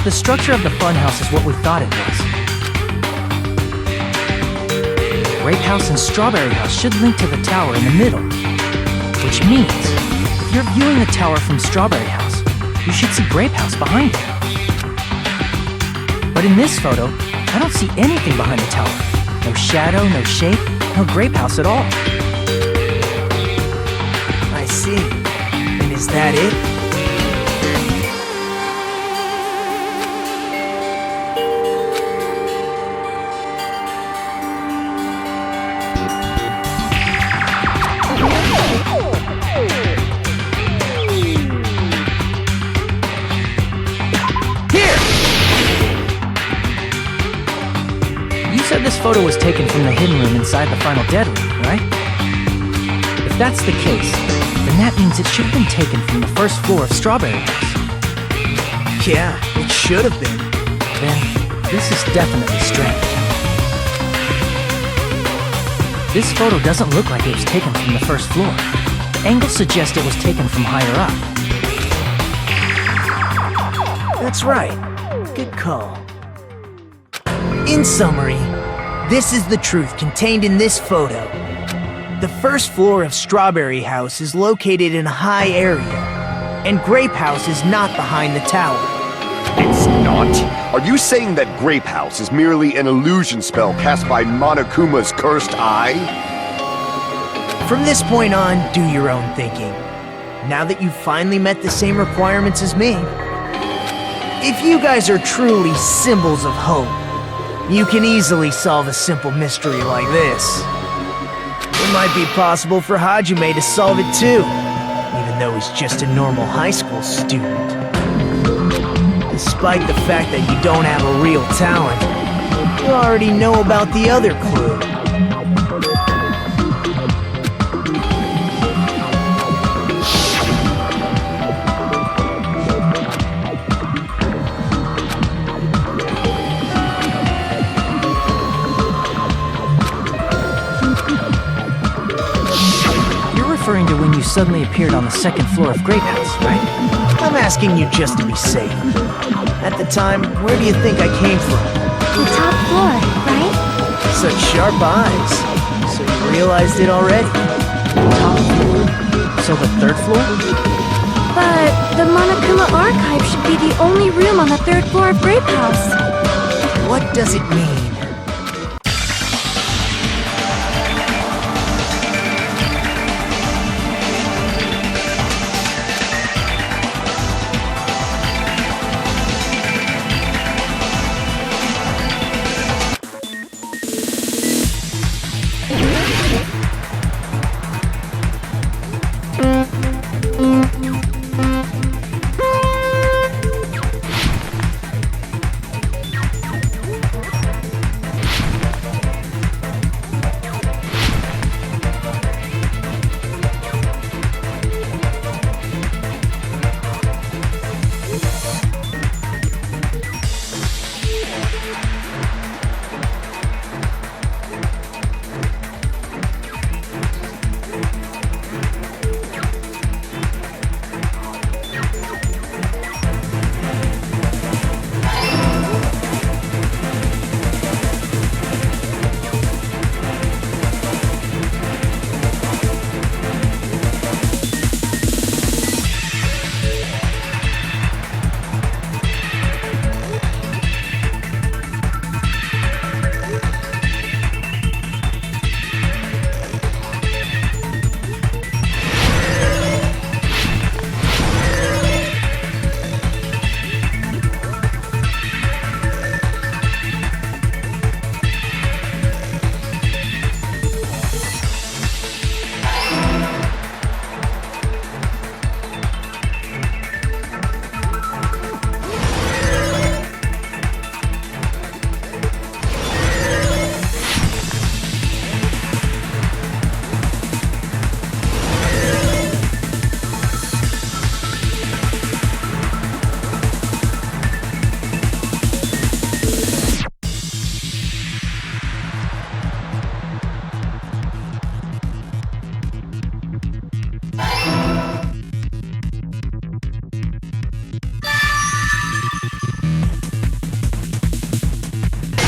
the structure of the funhouse is what we thought it was. Grape House and Strawberry House should link to the tower in the middle. Which means, if you're viewing the tower from Strawberry House, you should see Grape House behind it. But in this photo, I don't see anything behind the tower. No shadow, no shape, no Grape House at all. I see. And is that it? This photo was taken from the hidden room inside the final dead room, right? If that's the case, then that means it should have been taken from the first floor of Strawberry House. Yeah, it should have been. Then, this is definitely strange. This photo doesn't look like it was taken from the first floor. The angles suggest it was taken from higher up. That's right. Good call. In summary, this is the truth contained in this photo. The first floor of Strawberry House is located in a high area, and Grape House is not behind the tower. It's not? Are you saying that Grape House is merely an illusion spell cast by Monokuma's cursed eye? From this point on, do your own thinking. Now that you've finally met the same requirements as me. If you guys are truly symbols of hope, you can easily solve a simple mystery like this. It might be possible for Hajime to solve it too, even though he's just a normal high school student. Despite the fact that you don't have a real talent, you already know about the other clue. Referring to when you suddenly appeared on the second floor of Grape House, right? I'm asking you just to be safe. At the time, where do you think I came from? The top floor, right? Such sharp eyes. So you realized it already? Top floor? So the third floor? But the Monokuma archive should be the only room on the third floor of Grape House. What does it mean?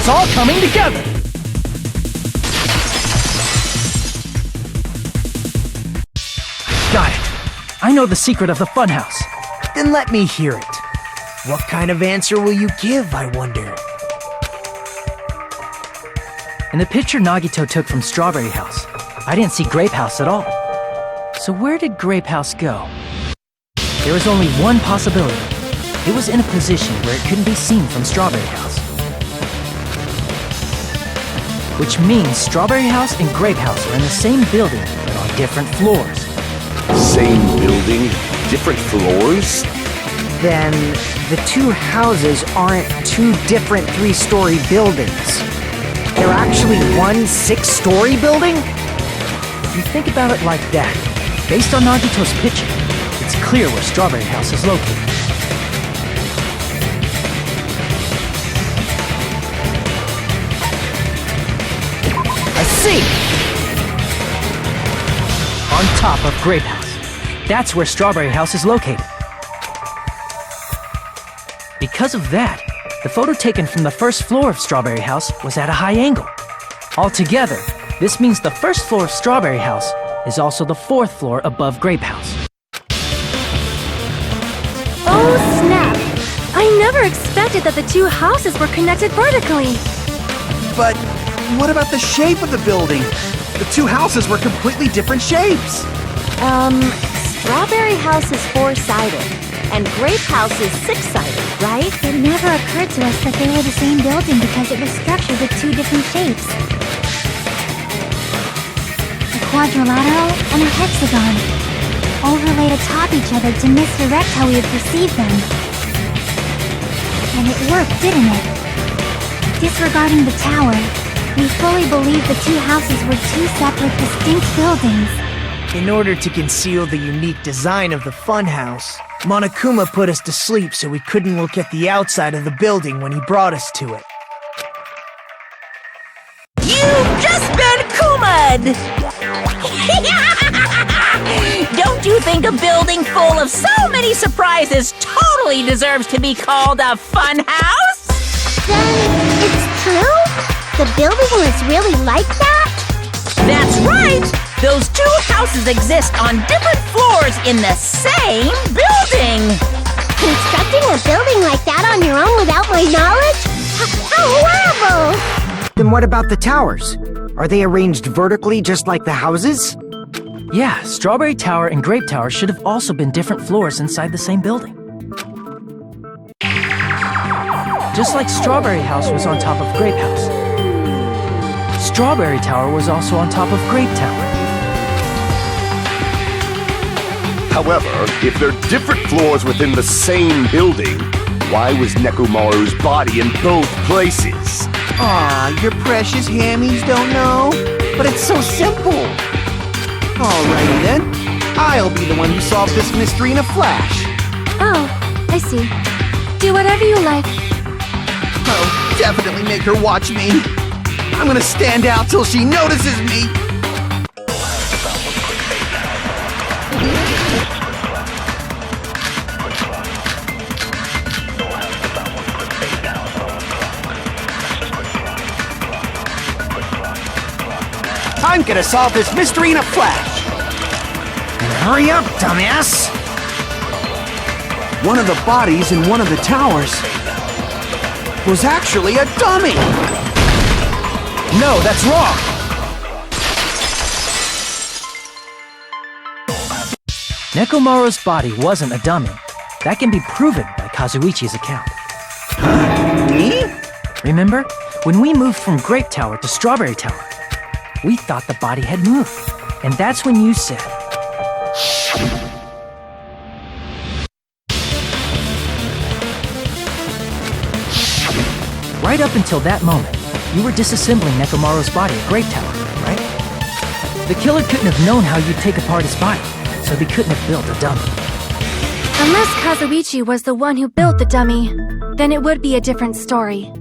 It's all coming together! Got it. I know the secret of the funhouse. Then let me hear it. What kind of answer will you give, I wonder? In the picture Nagito took from Strawberry House, I didn't see Grape House at all. So where did Grape House go? There was only one possibility. It was in a position where it couldn't be seen from Strawberry House. Which means Strawberry House and Grape House are in the same building, but on different floors. Same building, different floors? Then the two houses aren't two different 3-story buildings. They're actually one 6-story building? If you think about it like that, based on Nagito's picture, it's clear where Strawberry House is located. I see! On top of Grape House. That's where Strawberry House is located. Because of that, the photo taken from the first floor of Strawberry House was at a high angle. Altogether, this means the first floor of Strawberry House is also the 4th floor above Grape House. Oh, snap! I never expected that the two houses were connected vertically. But what about the shape of the building? The two houses were completely different shapes. Strawberry House is 4-sided, and Grape House is 6-sided, right? It never occurred to us that they were the same building because it was structured with two different shapes. A quadrilateral and a hexagon, overlaid atop each other to misdirect how we would perceive them. And it worked, didn't it? Disregarding the tower, we fully believed the two houses were two separate, distinct buildings. In order to conceal the unique design of the funhouse, Monokuma put us to sleep so we couldn't look at the outside of the building when he brought us to it. You've just been Kuma'd! Don't you think a building full of so many surprises totally deserves to be called a fun house? Then it's true? The building was really like that? That's right! Those two houses exist on different floors in the same building! Constructing a building like that on your own without my knowledge? How horrible! Then what about the towers? Are they arranged vertically just like the houses? Yeah, Strawberry Tower and Grape Tower should have also been different floors inside the same building. Just like Strawberry House was on top of Grape House. Strawberry Tower was also on top of Grape Tower. However, if they're different floors within the same building, why was Nekomaru's body in both places? Aw, your precious hammies don't know? But it's so simple. Alrighty then. I'll be the one who solved this mystery in a flash. Oh, I see. Do whatever you like. Oh, definitely make her watch me. I'm gonna stand out till she notices me. I'm gonna solve this mystery in a flash. Hurry up, dumbass! One of the bodies in one of the towers was actually a dummy. No, that's wrong! Nekomaru's body wasn't a dummy. That can be proven by Kazuichi's account. Me? Remember? When we moved from Grape Tower to Strawberry Tower, we thought the body had moved. And that's when you said... Right up until that moment, you were disassembling Nekomaru's body at Grape Tower, right? The killer couldn't have known how you'd take apart his body, so they couldn't have built a dummy. Unless Kazuichi was the one who built the dummy, then it would be a different story.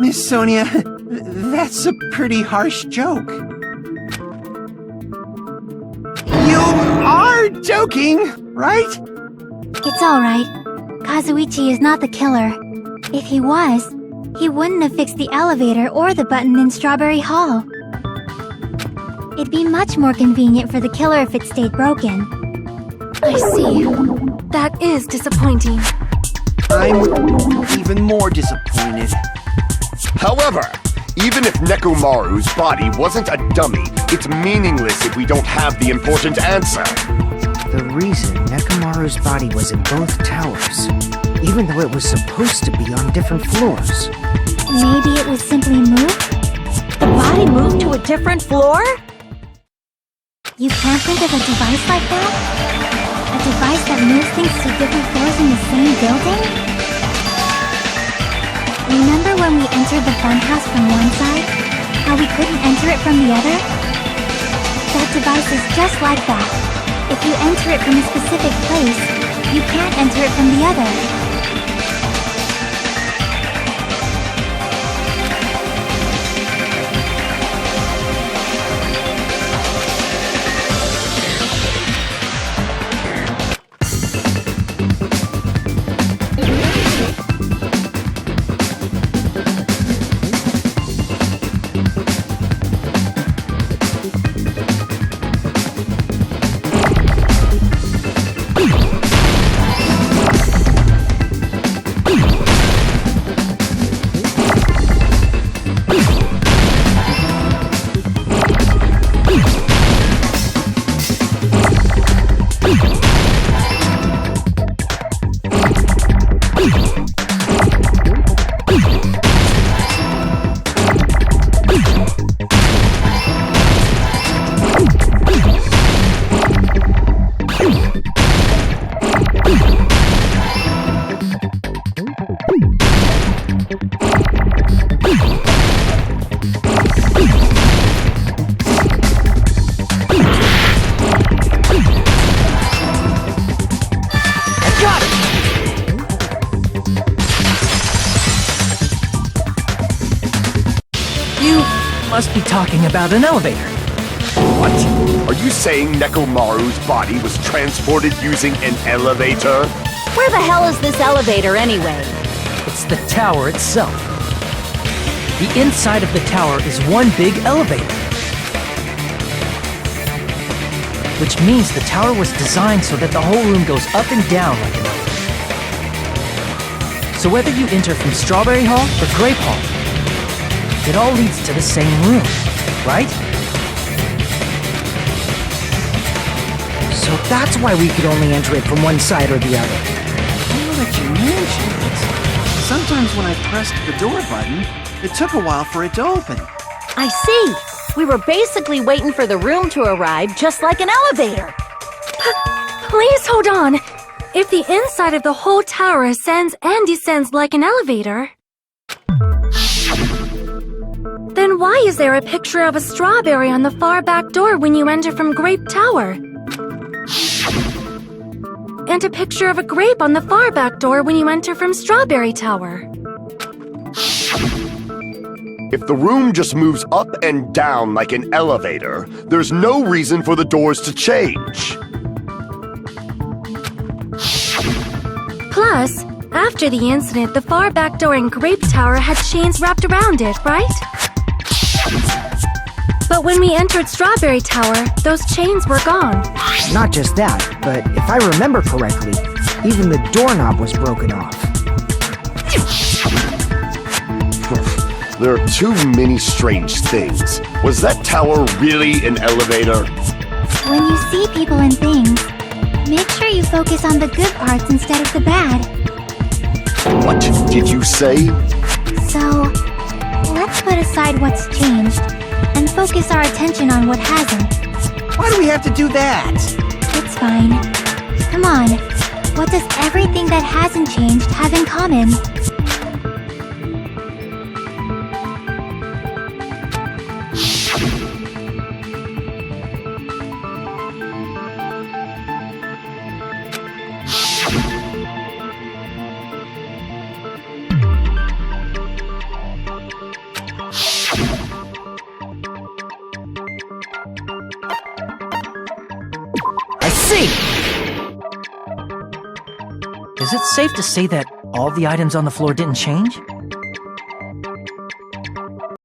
Miss Sonia, that's a pretty harsh joke. You are joking, right? It's alright. Kazuichi is not the killer. If he was, he wouldn't have fixed the elevator or the button in Strawberry Hall. It'd be much more convenient for the killer if it stayed broken. I see. That is disappointing. I'm even more disappointed. However, even if Nekomaru's body wasn't a dummy, it's meaningless if we don't have the important answer. The reason Nekomaru's body was in both towers, even though it was supposed to be on different floors. Maybe it was simply moved? The body moved to a different floor? You can't think of a device like that? A device that moves things to different floors in the same building? Remember when we entered the funhouse from one side? How we couldn't enter it from the other? That device is just like that. If you enter it from a specific place, you can't enter it from the other. Must be talking about an elevator. What? Are you saying Nekomaru's body was transported using an elevator? Where the hell is this elevator anyway? It's the tower itself. The inside of the tower is one big elevator. Which means the tower was designed so that the whole room goes up and down like an elevator. So whether you enter from Strawberry Hall or Grape Hall, it all leads to the same room, right? So that's why we could only enter it from one side or the other. Now that you mention it, sometimes when I pressed the door button, it took a while for it to open. I see. We were basically waiting for the room to arrive, just like an elevator. Please hold on. If the inside of the whole tower ascends and descends like an elevator, then why is there a picture of a strawberry on the far back door when you enter from Grape Tower? And a picture of a grape on the far back door when you enter from Strawberry Tower? If the room just moves up and down like an elevator, there's no reason for the doors to change. Plus, after the incident, the far back door in Grape Tower had chains wrapped around it, right? But when we entered Strawberry Tower, those chains were gone. Not just that, but if I remember correctly, even the doorknob was broken off. There are too many strange things. Was that tower really an elevator? When you see people and things, make sure you focus on the good parts instead of the bad. What did you say? So, let's put aside what's changed and focus our attention on what hasn't. Why do we have to do that? It's fine. Come on. What does everything that hasn't changed have in common? Is it safe to say that all the items on the floor didn't change?